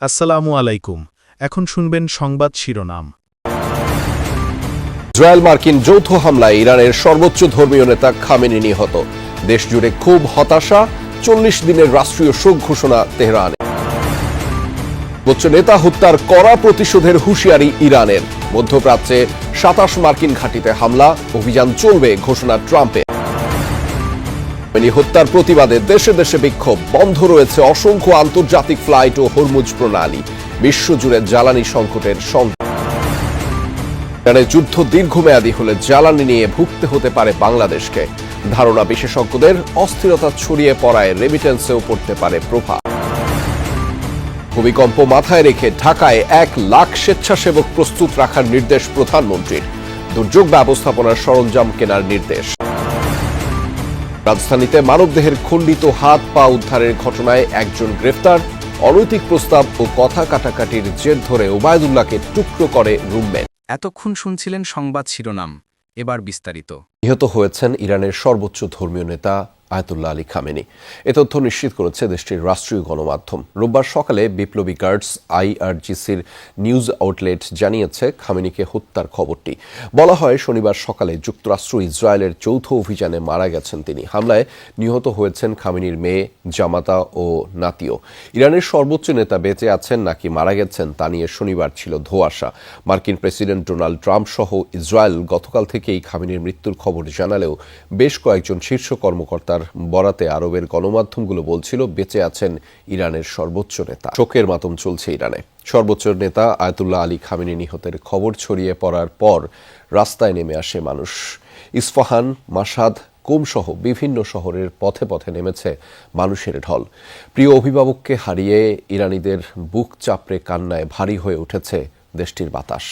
আসসালামু আলাইকুম। এখন শুনবেন সংবাদ শিরোনাম। ইসরায়েল মার্কিন যৌথ হামলায় ইরানের সর্বোচ্চ ধর্মীয় নেতা খামেনি নিহত। দেশজুড়ে খুব হতাশা, ৪০ দিনের রাষ্ট্রীয় শোক ঘোষণা তেহরানে। সর্বোচ্চ নেতা হত্যার কড়া প্রতিশোধের হুঁশিয়ারি ইরানের। মধ্যপ্রাচ্যে ২৭ মার্কিন ঘাঁটিতে হামলা, অভিযান চলবে ঘোষণা ট্রাম্পের। খামেনি হত্যার প্রতিবাদে দেশে দেশে বিক্ষোভ, বন্ধ রয়েছে অসংখ্য আন্তর্জাতিক ফ্লাইট ও হরমুজ প্রণালী। বিশ্বজুড়ে জ্বালানি সংকটের সংকট। ইরানের যুদ্ধ দীর্ঘমেয়াদী হলে জ্বালানি নিয়ে ভুগতে হতে পারে বাংলাদেশকে। ধারণা বিশেষজ্ঞদের, অস্থিরতা ছড়িয়ে পড়ায় রেমিটেন্সেও পড়তে পারে প্রভাব। ভূমিকম্প মাথায় রেখে ঢাকায় ১ লাখ স্বেচ্ছাসেবক প্রস্তুত রাখার নির্দেশ প্রধানমন্ত্রীর। দুর্যোগ ব্যবস্থাপনার সরঞ্জাম কেনার নির্দেশ। রাজধানীতে মানবদেহের খণ্ডিত হাত পা উদ্ধারের ঘটনায় একজন গ্রেফতার। অনৈতিক প্রস্তাব ও কথা কাটাকাটির জের ধরে ওবায়দুল্লাহকে টুকরো করে রুমমেট। এতক্ষণ শুনছিলেন সংবাদ শিরোনাম, এবার বিস্তারিত। নিহত হয়েছেন ইরানের সর্বোচ্চ ধর্মীয় নেতা আয়াতুল্লাহ আলী খামেনি। এ তথ্য নিশ্চিত করেছে দেশটির রাষ্ট্রীয় গণমাধ্যম। রোববার সকালে বিপ্লবী গার্ডস আইআরজিসির নিউজ আউটলেট জানিয়েছে খামেনিকে হত্যার খবরটি। বলা হয়, শনিবার সকালে যুক্তরাষ্ট্র ইসরায়েলের যৌথ অভিযানে মারা গেছেন তিনি। হামলায় নিহত হয়েছেন খামেনির মেয়ে, জামাতা ও নাতিও। ইরানের সর্বোচ্চ নেতা বেঁচে আছেন নাকি মারা গেছেন তা নিয়ে শনিবার ছিল ধোঁয়াশা। মার্কিন প্রেসিডেন্ট ডোনাল্ড ট্রাম্প সহ ইসরায়েল গতকাল থেকেই খামেনির মৃত্যুর খবর জানালেও বেশ কয়েকজন শীর্ষ কর্মকর্তার বরাতে আরবের গণমাধ্যমগুলো বলছিল বেঁচে আছেন ইরানের সর্বোচ্চ নেতা। শোকের মাতম চলছে ইরানে। সর্বোচ্চ নেতা আয়াতুল্লাহ আলী খামেনি নিহতের খবর ছড়িয়ে পড়ার পর রাস্তায় নেমে আসে মানুষ। ইস্পাহান, মাশহাদ, কুম সহ বিভিন্ন শহরের পথে পথে নেমেছে মানুষের ঢল। প্রিয় অভিভাবককে হারিয়ে ইরানিদের বুক চাপড়ে কান্নায় ভারী হয়ে উঠেছে দেশটির বাতাস।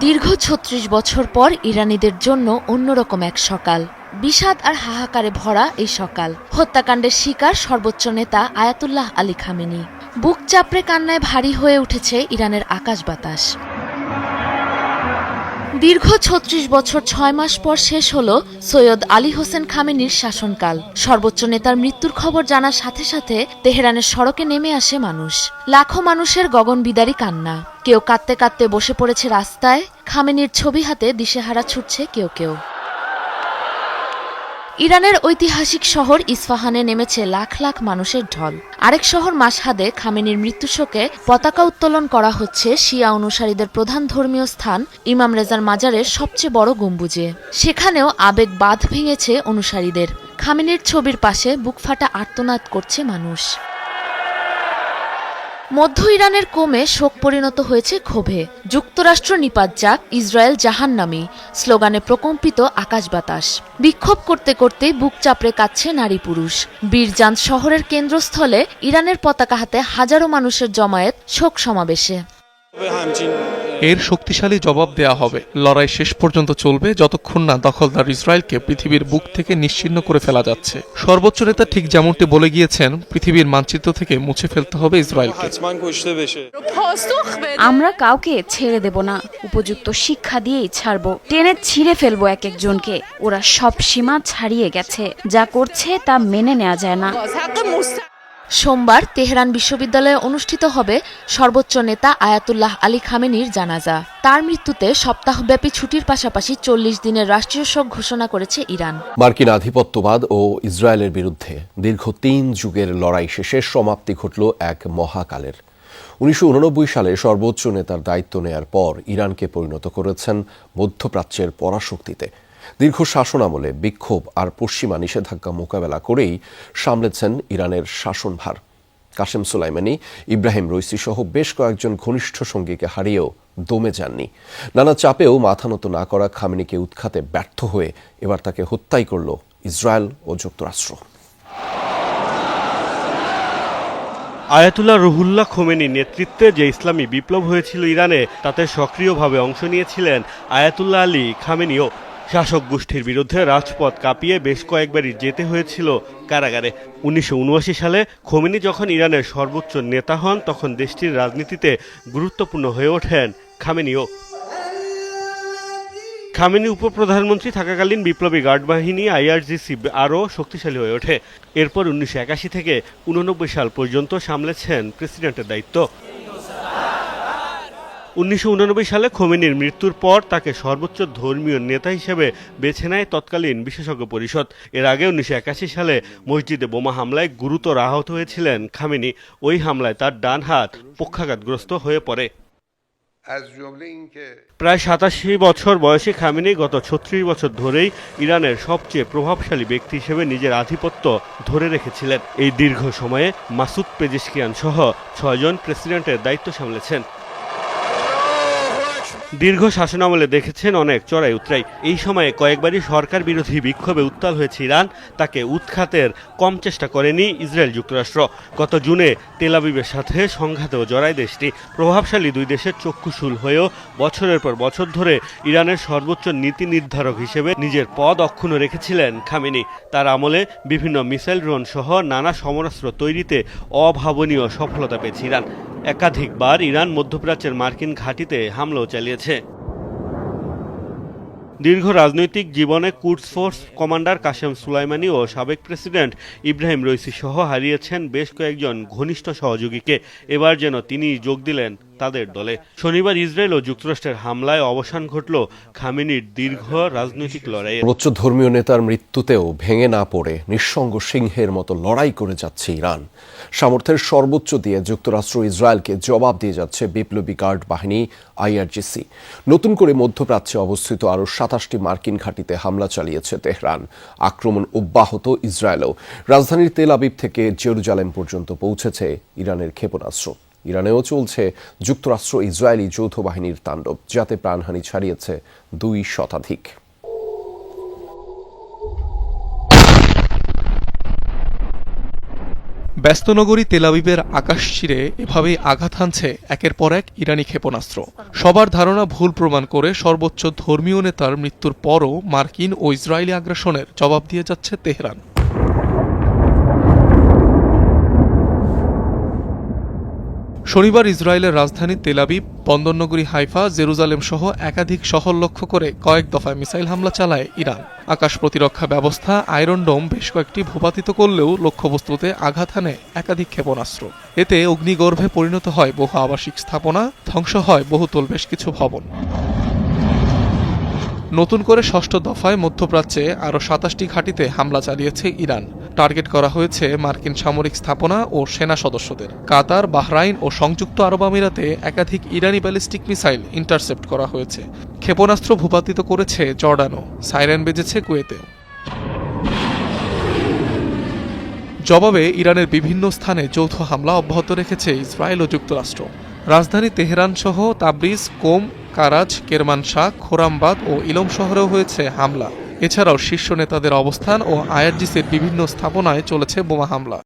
দীর্ঘ ৩৬ বছর পর ইরানিদের জন্য অন্যরকম এক সকাল। বিষাদ আর হাহাকারে ভরা এই সকাল। হত্যাকাণ্ডের শিকার সর্বোচ্চ নেতা আয়াতুল্লাহ আলী খামেনি। বুক চাপড়ে কান্নায় ভারী হয়ে উঠেছে ইরানের আকাশ বাতাস। দীর্ঘ ৩৬ বছর ৬ মাস পর শেষ হল সৈয়দ আলী হোসেন খামেনির শাসনকাল। সর্বোচ্চ নেতার মৃত্যুর খবর জানার সাথে সাথে তেহরানের সড়কে নেমে আসে মানুষ। লাখো মানুষের গগনবিদারী কান্না। কেউ কাঁদতে কাঁদতে বসে পড়েছে রাস্তায়। খামেনির ছবি হাতে দিশেহারা ছুটছে কেউ কেউ। ইরানের ঐতিহাসিক শহর ইস্পাহানে নেমেছে লাখ লাখ মানুষের ঢল। আরেক শহর মাশহাদে খামেনির মৃত্যু শোকে পতাকা উত্তোলন করা হচ্ছে শিয়া অনুসারীদের প্রধান ধর্মীয় স্থান ইমাম রেজার মাজারের সবচেয়ে বড় গম্বুজে। সেখানেও আবেগ বাঁধ ভেঙেছে অনুসারীদের। খামেনির ছবির পাশে বুকফাটা আর্তনাদ করছে মানুষ। মধ্য ইরানের কোমে শোক পরিণত হয়েছে ক্ষোভে। যুক্তরাষ্ট্র নিপাত যাক, ইসরায়েল জাহান্নামী স্লোগানে প্রকম্পিত আকাশ বাতাস। বিক্ষোভ করতে করতে বুক চাপড়ে কাঁদছে নারী পুরুষ। বীরজান শহরের কেন্দ্রস্থলে ইরানের পতাকা হাতে হাজারো মানুষের জমায়েত শোক সমাবেশে। এর শক্তিশালী জবাব দেয়া হবে। লড়াই শেষ পর্যন্ত চলবে যতক্ষণ না দখলদার ইসরায়েলকে পৃথিবীর বুক থেকে নিশ্চিহ্ন করে ফেলা যাচ্ছে। সর্বোচ্চ নেতা ঠিক যেমনটি বলে গিয়েছেন, পৃথিবীর মানচিত্র থেকে মুছে ফেলতে হবে ইসরায়েলকে। আমরা কাউকে ছেড়ে দেব না, উপযুক্ত শিক্ষা দিয়েই ছাড়ব। টেনে ছিঁড়ে ফেলবো এক একজনকে। ওরা সব সীমা ছাড়িয়ে গেছে, যা করছে তা মেনে নেওয়া যায় না। সোমবার তেহরান বিশ্ববিদ্যালয়ে অনুষ্ঠিত হবে সর্বোচ্চ নেতা আয়াতুল্লাহ আলী খামেনির জানাজা। তার মৃত্যুতে সপ্তাহব্যাপী ছুটির পাশাপাশি ৪০ দিনের রাষ্ট্রীয় শোক ঘোষণা করেছে ইরান। মার্কিন আধিপত্যবাদ ও ইসরায়েলের বিরুদ্ধে দীর্ঘ ৩ যুগের লড়াই শেষে সমাপ্তি ঘটল এক মহাকালের। ১৯৮৯ সালে সর্বোচ্চ নেতার দায়িত্ব নেয়ার পর ইরানকে পরিণত করেছেন মধ্যপ্রাচ্যের পরাশক্তিতে। দীর্ঘ শাসনামলে বিক্ষোভ আর পশ্চিমা নিষেধাজ্ঞা মোকাবেলা করেই সামলেছেন ইরানের শাসনভার। কাসেম সোলাইমানি, ইব্রাহিম রইসি সহ বেশ কয়েকজন ঘনিষ্ঠ সঙ্গীকে হারিয়েও দমে যাননি। নানা চাপেও মাথা নত না করা খামেনিকে উৎখাতে ব্যর্থ হয়ে এবার তাকে হত্যাই করল ইসরায়েল ও যুক্তরাষ্ট্র। আয়াতুল্লাহ রুহুল্লাহ খোমেনির নেতৃত্বে যে ইসলামী বিপ্লব হয়েছিল ইরানে, তাতে সক্রিয়ভাবে অংশ নিয়েছিলেন আয়াতুল্লাহ আলী খামেনিও। শাসক গোষ্ঠীর বিরুদ্ধে রাজপথ কাঁপিয়ে বেশ কয়েকবারই যেতে হয়েছিল কারাগারে। ১৯৭৯ সালে খোমেনি যখন ইরানের সর্বোচ্চ নেতা হন, তখন দেশটির রাজনীতিতে গুরুত্বপূর্ণ হয়ে ওঠেন খামেনিও। খামেনি উপপ্রধানমন্ত্রী থাকাকালীন বিপ্লবী গার্ড বাহিনী আইআরজিসি আরও শক্তিশালী হয়ে ওঠে। এরপর 1981 থেকে 1989 সাল পর্যন্ত সামলেছেন প্রেসিডেন্টের দায়িত্ব। 1989 সালে খোমেনির মৃত্যুর পর তাকে সর্বোচ্চ ধর্মীয় নেতা হিসেবে বেছে নেয় তৎকালীন বিশেষজ্ঞ পরিষদ। এর আগে 1981 সালে মসজিদে বোমা হামলায় গুরুতর আহত হয়েছিলেন খামেনি। ওই হামলায় তার ডান হাত পক্ষাঘাতগ্রস্ত হয়ে পড়ে। প্রায় 87 বছর বয়সী খামেনি গত 36 বছর ধরেই ইরানের সবচেয়ে প্রভাবশালী ব্যক্তি হিসেবে নিজের আধিপত্য ধরে রেখেছিলেন। এই দীর্ঘ সময়ে মাসুদ পেজেশকিয়ান সহ 6 জন প্রেসিডেন্টের দায়িত্ব সামলেছেন। দীর্ঘ শাসনামলে দেখেছেন অনেক চড়াই উতরাই। এই সময়ে কয়েকবারই সরকার বিরোধী বিক্ষোভে উত্তাল হয়েছে ইরান। তাকে উৎখাতের কম চেষ্টা করেনি ইসরায়েল যুক্তরাষ্ট্র। গত জুনে তেল আবিবের সাথে সংঘাতেও জড়ায় দেশটি। প্রভাবশালী দুই দেশের চক্ষুশূল হয়েও বছরের পর বছর ধরে ইরানের সর্বোচ্চ নীতি নির্ধারক হিসেবে নিজের পদ অক্ষুণ্ণ রেখেছিলেন খামেনি। তার আমলে বিভিন্ন মিসাইল ড্রোন সহ নানা সমরাস্ত্র তৈরিতে অভাবনীয় সফলতা পেয়েছে ইরান। একাধিকবার ইরান মধ্যপ্রাচ্যের মার্কিন ঘাঁটিতে হামলাও চালিয়েছে। দীর্ঘ রাজনৈতিক জীবনে kudos force commander Kashem Soleimani ও সাবেক প্রেসিডেন্ট ইব্রাহিম রইসি সহ হারিয়েছেন বেশ কয়েকজন ঘনিষ্ঠ সহযোগীকে। এবার যেন তিনি যোগ দিলেন তাদের দলে। শনিবার ইসরায়েল ও যুক্তরাষ্ট্রের হামলায় অবসান ঘটল খামেনির দীর্ঘ রাজনৈতিক লড়াইয়ের। সর্বোচ্চ ধর্মীয় নেতার মৃত্যুতেও ভেঙে না পড়ে নিঃসঙ্গ সিংহের মতো লড়াই করে যাচ্ছে ইরান। সামর্থ্যের সর্বোচ্চ দিয়ে যুক্তরাষ্ট্র ইসরায়েলকে জবাব দিয়ে যাচ্ছে বিপ্লবী গার্ড বাহিনী আইআরজিসি। নতুন করে মধ্যপ্রাচ্যে অবস্থিত আরও 27টি মার্কিন ঘাঁটিতে হামলা চালিয়েছে তেহরান। আক্রমণ অব্যাহত ইসরায়েলও। রাজধানীর তেল আবিব থেকে জেরুজালেম পর্যন্ত পৌঁছেছে ইরানের ক্ষেপণাস্ত্র। ইরানেও চলছে যুক্তরাষ্ট্র ইসরায়েলি যৌথ বাহিনীর তাণ্ডব, যাতে প্রাণহানি ছাড়িয়েছে 2 শতাধিক। ব্যস্ত নগরী তেল আবিবের আকাশ চিরে এভাবেই আঘাত হানছে একের পর এক ইরানি ক্ষেপণাস্ত্র। সবার ধারণা ভুল প্রমাণ করে সর্বোচ্চ ধর্মীয় নেতার মৃত্যুর পরও মার্কিন ও ইসরায়েলি আগ্রাসনের জবাব দিয়ে যাচ্ছে তেহরান। শনিবার ইসরায়েলের রাজধানী তেল আবিব, বন্দরনগরী হাইফা, জেরুজালেম সহ একাধিক শহর লক্ষ্য করে কয়েক দফায় মিসাইল হামলা চালায় ইরান। আকাশ প্রতিরক্ষা ব্যবস্থা আয়রন ডোম বেশ কয়েকটি ভূপাতিত করলেও লক্ষ্যবস্তুতে আঘাত হানে একাধিক ক্ষেপণাস্ত্র। এতে অগ্নিগর্ভে পরিণত হয় বহু আবাসিক স্থাপনা, ধ্বংস হয় বহুতল বেশ কিছু ভবন। নতুন করে 6ষ্ঠ দফায় মধ্যপ্রাচ্যে আরও 27টি ঘাঁটিতে হামলা চালিয়েছে ইরান। টার্গেট করা হয়েছে মার্কিন সামরিক স্থাপনা ও সেনা সদস্যদের। কাতার, বাহরাইন ও সংযুক্ত আরব আমিরাতে একাধিক ইরানি ব্যালিস্টিক মিসাইল ইন্টারসেপ্ট করা হয়েছে। ক্ষেপণাস্ত্র ভূপাতিত করেছে জর্ডানও। সাইরেন বেজেছে কুয়েতেও। জবাবে ইরানের বিভিন্ন স্থানে যৌথ হামলা অব্যাহত রেখেছে ইসরায়েল ও যুক্তরাষ্ট্র। রাজধানী তেহরান সহ তাবরিজ, কোম, কারাজ, কেরমানশাহ, খোরামবাদ ও ইলম শহরেও হয়েছে হামলা। এছাড়াও শীর্ষ নেতাদের অবস্থান ও আইআরজিসির বিভিন্ন স্থাপনায় চলেছে বোমা হামলা।